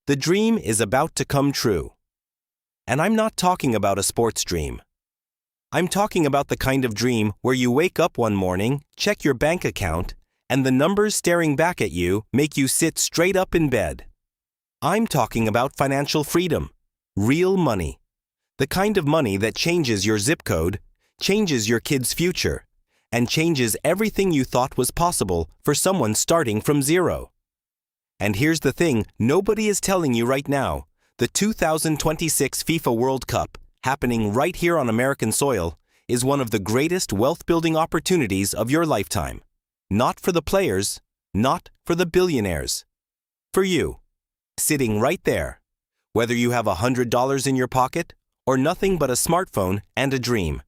The dream is about to come true. And I'm not talking about a sports dream. I'm talking about the kind of dream where you wake up one morning, check your bank account, and the numbers staring back at you make you sit straight up in bed. I'm talking about financial freedom, real money. The kind of money that changes your zip code, changes your kid's future, and changes everything you thought was possible for someone starting from zero. And here's the thing nobody is telling you right now. The 2026 FIFA World Cup, happening right here on American soil, is one of the greatest wealth-building opportunities of your lifetime. Not for the players, not for the billionaires. For you, sitting right there, whether you have $100 in your pocket or nothing but a smartphone and a dream.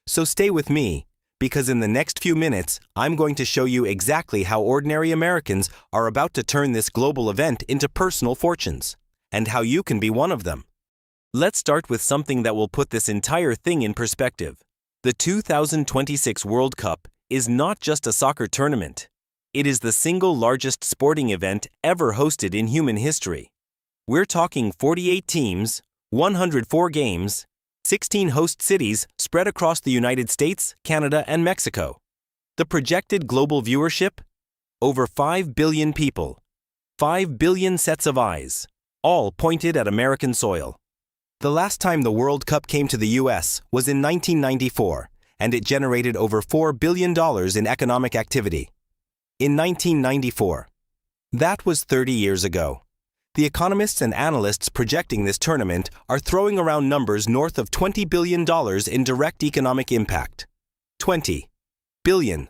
So stay with me, because in the next few minutes, I'm going to show you exactly how ordinary Americans are about to turn this global event into personal fortunes, and how you can be one of them. Let's start with something that will put this entire thing in perspective. The 2026 World Cup is not just a soccer tournament. It is the single largest sporting event ever hosted in human history. We're talking 48 teams, 104 games, 16 host cities spread across the United States, Canada, and Mexico. The projected global viewership? Over 5 billion people. 5 billion sets of eyes, all pointed at American soil. The last time the World Cup came to the U.S. was in 1994, and it generated over $4 billion in economic activity. In 1994. That was 30 years ago. The economists and analysts projecting this tournament are throwing around numbers north of $20 billion in direct economic impact. $20 billion.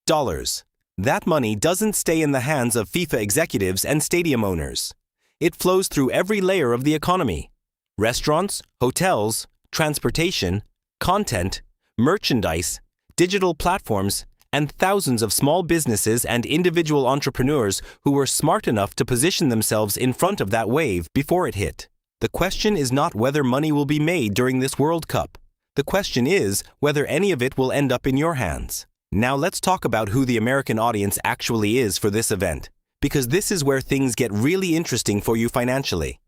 That money doesn't stay in the hands of FIFA executives and stadium owners. It flows through every layer of the economy. Restaurants, hotels, transportation, content, merchandise, digital platforms, and thousands of small businesses and individual entrepreneurs who were smart enough to position themselves in front of that wave before it hit. The question is not whether money will be made during this World Cup. The question is whether any of it will end up in your hands. Now let's talk about who the American audience actually is for this event, because this is where things get really interesting for you financially.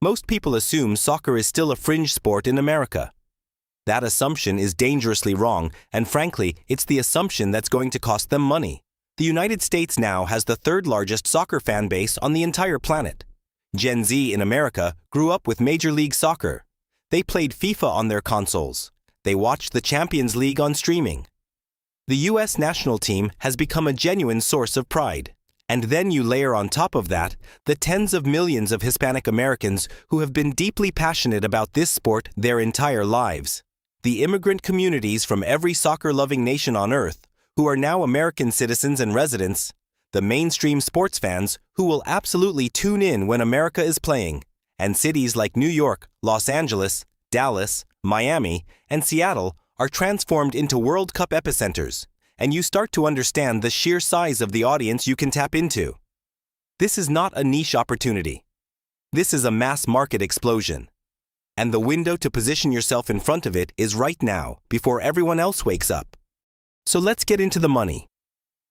Most people assume soccer is still a fringe sport in America. That assumption is dangerously wrong, and frankly, it's the assumption that's going to cost them money. The United States now has the third largest soccer fan base on the entire planet. Gen Z in America grew up with Major League Soccer. They played FIFA on their consoles. They watched the Champions League on streaming. The U.S. national team has become a genuine source of pride. And then you layer on top of that the tens of millions of Hispanic Americans who have been deeply passionate about this sport their entire lives. The immigrant communities from every soccer-loving nation on earth, who are now American citizens and residents, the mainstream sports fans who will absolutely tune in when America is playing, and cities like New York, Los Angeles, Dallas, Miami, and Seattle are transformed into World Cup epicenters, and you start to understand the sheer size of the audience you can tap into. This is not a niche opportunity. This is a mass market explosion. And the window to position yourself in front of it is right now, before everyone else wakes up. So let's get into the money.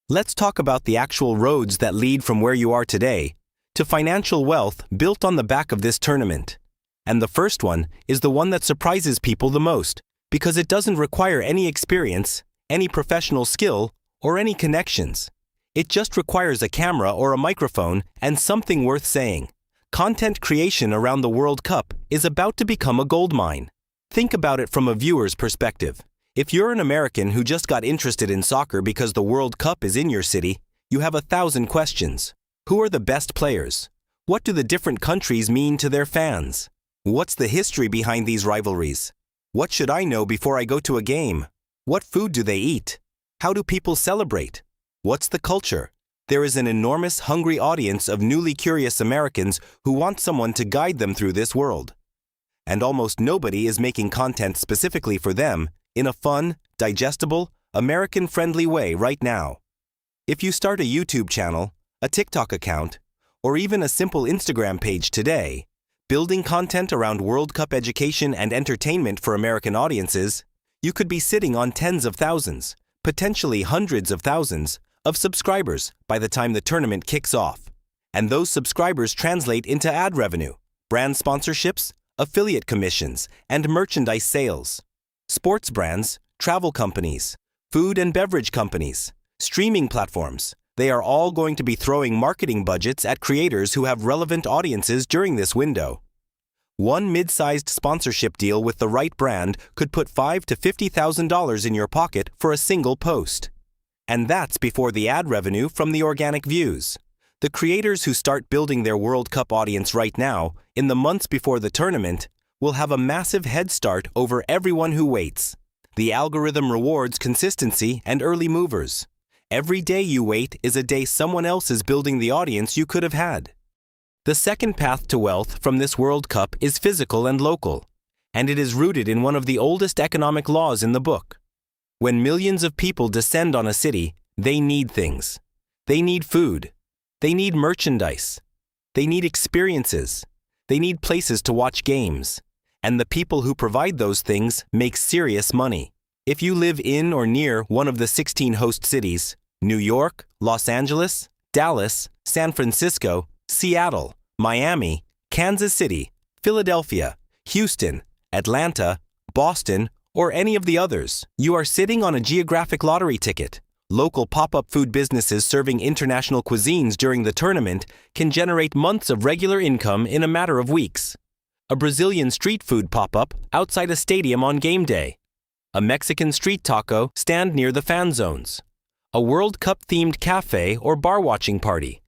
Let's talk about the actual roads that lead from where you are today to financial wealth built on the back of this tournament. And the first one is the one that surprises people the most, because it doesn't require any experience, any professional skill, or any connections. It just requires a camera or a microphone and something worth saying. Content creation around the World Cup is about to become a goldmine. Think about it from a viewer's perspective. If you're an American who just got interested in soccer because the World Cup is in your city, you have 1,000 questions. Who are the best players? What do the different countries mean to their fans? What's the history behind these rivalries? What should I know before I go to a game? What food do they eat? How do people celebrate? What's the culture? There is an enormous, hungry audience of newly curious Americans who want someone to guide them through this world. And almost nobody is making content specifically for them in a fun, digestible, American-friendly way right now. If you start a YouTube channel, a TikTok account, or even a simple Instagram page today, building content around World Cup education and entertainment for American audiences, you could be sitting on tens of thousands, potentially hundreds of thousands, of subscribers by the time the tournament kicks off. And those subscribers translate into ad revenue, brand sponsorships, affiliate commissions, and merchandise sales. Sports brands, travel companies, food and beverage companies, streaming platforms, they are all going to be throwing marketing budgets at creators who have relevant audiences during this window. One mid-sized sponsorship deal with the right brand could put $5,000 to $50,000 in your pocket for a single post. And that's before the ad revenue from the organic views. The creators who start building their World Cup audience right now, in the months before the tournament, will have a massive head start over everyone who waits. The algorithm rewards consistency and early movers. Every day you wait is a day someone else is building the audience you could have had. The second path to wealth from this World Cup is physical and local, and it is rooted in one of the oldest economic laws in the book. When millions of people descend on a city, they need things. They need food. They need merchandise. They need experiences. They need places to watch games. And the people who provide those things make serious money. If you live in or near one of the 16 host cities, New York, Los Angeles, Dallas, San Francisco, Seattle, Miami, Kansas City, Philadelphia, Houston, Atlanta, Boston, or any of the others, you are sitting on a geographic lottery ticket. Local pop-up food businesses serving international cuisines during the tournament can generate months of regular income in a matter of weeks. A Brazilian street food pop-up outside a stadium on game day. A Mexican street taco stand near the fan zones. A World Cup-themed cafe or bar watching party.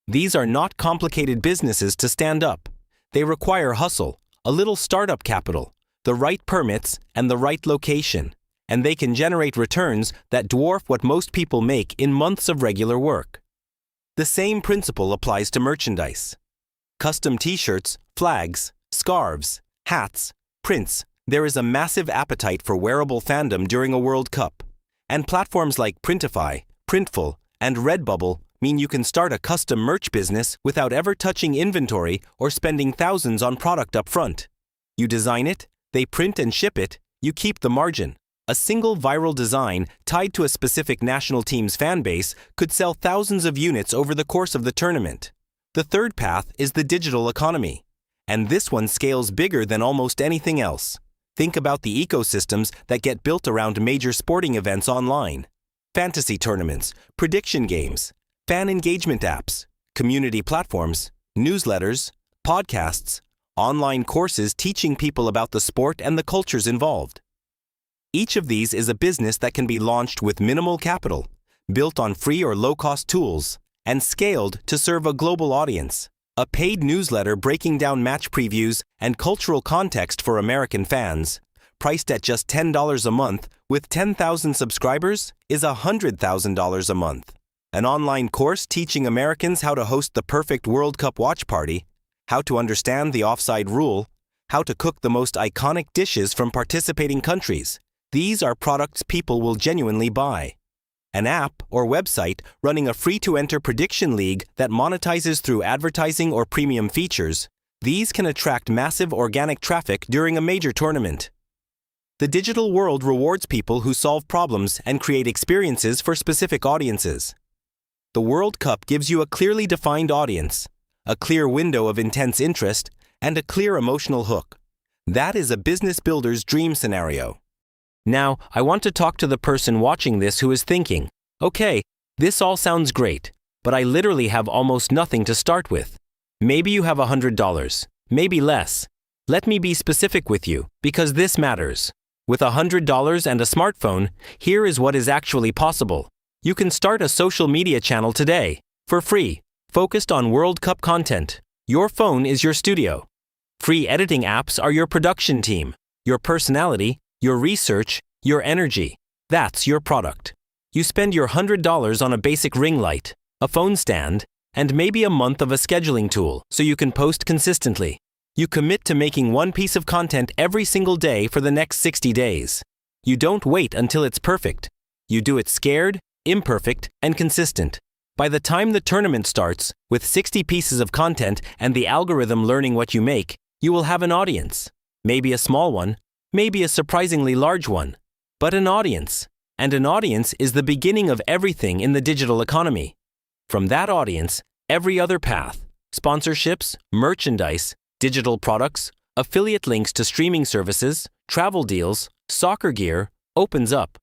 These are not complicated businesses to stand up. They require hustle, a little startup capital, the right permits, and the right location, and they can generate returns that dwarf what most people make in months of regular work. The same principle applies to merchandise. Custom t-shirts, flags, scarves, hats, prints. There is a massive appetite for wearable fandom during a World Cup, and platforms like Printify, Printful, and Redbubble mean you can start a custom merch business without ever touching inventory or spending thousands on product up front. You design it, they print and ship it, you keep the margin. A single viral design tied to a specific national team's fan base could sell thousands of units over the course of the tournament. The third path is the digital economy, and this one scales bigger than almost anything else. Think about the ecosystems that get built around major sporting events online. Fantasy tournaments, prediction games, fan engagement apps, community platforms, newsletters, podcasts, online courses teaching people about the sport and the cultures involved. Each of these is a business that can be launched with minimal capital, built on free or low-cost tools, and scaled to serve a global audience. A paid newsletter breaking down match previews and cultural context for American fans, priced at just $10 a month with 10,000 subscribers, is $100,000 a month. An online course teaching Americans how to host the perfect World Cup watch party, how to understand the offside rule, how to cook the most iconic dishes from participating countries. These are products people will genuinely buy. An app or website running a free-to-enter prediction league that monetizes through advertising or premium features. These can attract massive organic traffic during a major tournament. The digital world rewards people who solve problems and create experiences for specific audiences. The World Cup gives you a clearly defined audience, a clear window of intense interest, and a clear emotional hook. That is a business builder's dream scenario. Now, I want to talk to the person watching this who is thinking, okay, this all sounds great, but I literally have almost nothing to start with. Maybe you have $100, maybe less. Let me be specific with you, because this matters. With $100 and a smartphone, here is what is actually possible. You can start a social media channel today, for free, focused on World Cup content. Your phone is your studio. Free editing apps are your production team, your personality, your research, your energy. That's your product. You spend your $100 on a basic ring light, a phone stand, and maybe a month of a scheduling tool so you can post consistently. You commit to making one piece of content every single day for the next 60 days. You don't wait until it's perfect. You do it scared, imperfect, and consistent. By the time the tournament starts, with 60 pieces of content and the algorithm learning what you make, you will have an audience. Maybe a small one, maybe a surprisingly large one, but an audience. And an audience is the beginning of everything in the digital economy. From that audience, Every other path, sponsorships, merchandise, digital products, affiliate links to streaming services, travel deals, soccer gear, opens up.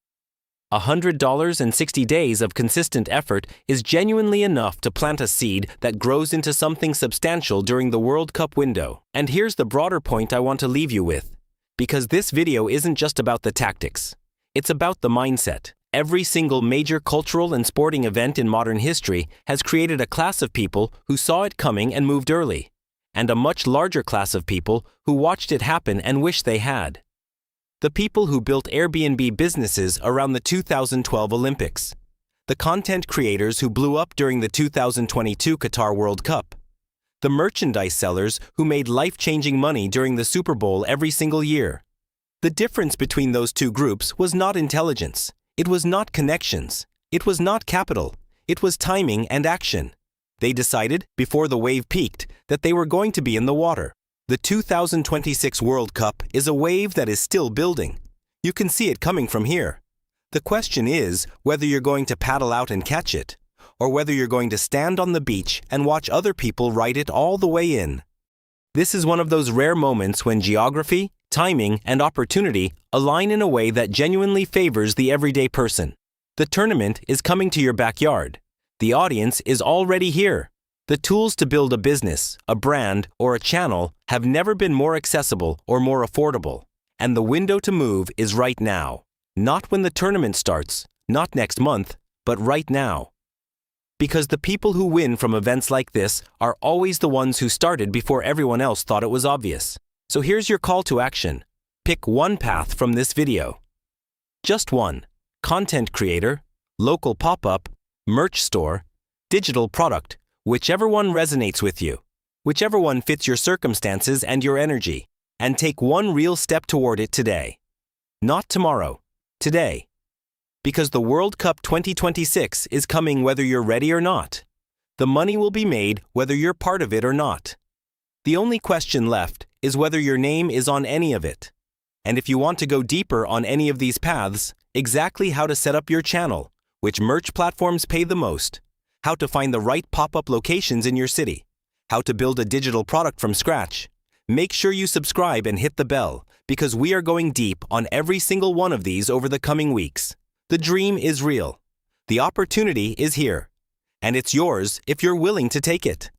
$100 and 60 days of consistent effort is genuinely enough to plant a seed that grows into something substantial during the World Cup window. And here's the broader point I want to leave you with. Because this video isn't just about the tactics. It's about the mindset. Every single major cultural and sporting event in modern history has created a class of people who saw it coming and moved early, and a much larger class of people who watched it happen and wish they had. The people who built Airbnb businesses around the 2012 Olympics. The content creators who blew up during the 2022 Qatar World Cup. The merchandise sellers who made life-changing money during the Super Bowl every single year. The difference between those two groups was not intelligence. It was not connections. It was not capital. It was timing and action. They decided, before the wave peaked, that they were going to be in the water. The 2026 World Cup is a wave that is still building. You can see it coming from here. The question is whether you're going to paddle out and catch it, or whether you're going to stand on the beach and watch other people ride it all the way in. This is one of those rare moments when geography, timing, and opportunity align in a way that genuinely favors the everyday person. The tournament is coming to your backyard. The audience is already here. The tools to build a business, a brand, or a channel have never been more accessible or more affordable. And the window to move is right now. Not when the tournament starts, not next month, but right now. Because the people who win from events like this are always the ones who started before everyone else thought it was obvious. So here's your call to action. Pick one path from this video. Just one. Content creator, local pop-up, merch store, digital product, whichever one resonates with you, whichever one fits your circumstances and your energy, and take one real step toward it today. Not tomorrow, today. Because the World Cup 2026 is coming whether you're ready or not. The money will be made whether you're part of it or not. The only question left is whether your name is on any of it. And if you want to go deeper on any of these paths, exactly how to set up your channel, which merch platforms pay the most, how to find the right pop-up locations in your city, how to build a digital product from scratch, make sure you subscribe and hit the bell, because we are going deep on every single one of these over the coming weeks. The dream is real. The opportunity is here. And it's yours if you're willing to take it.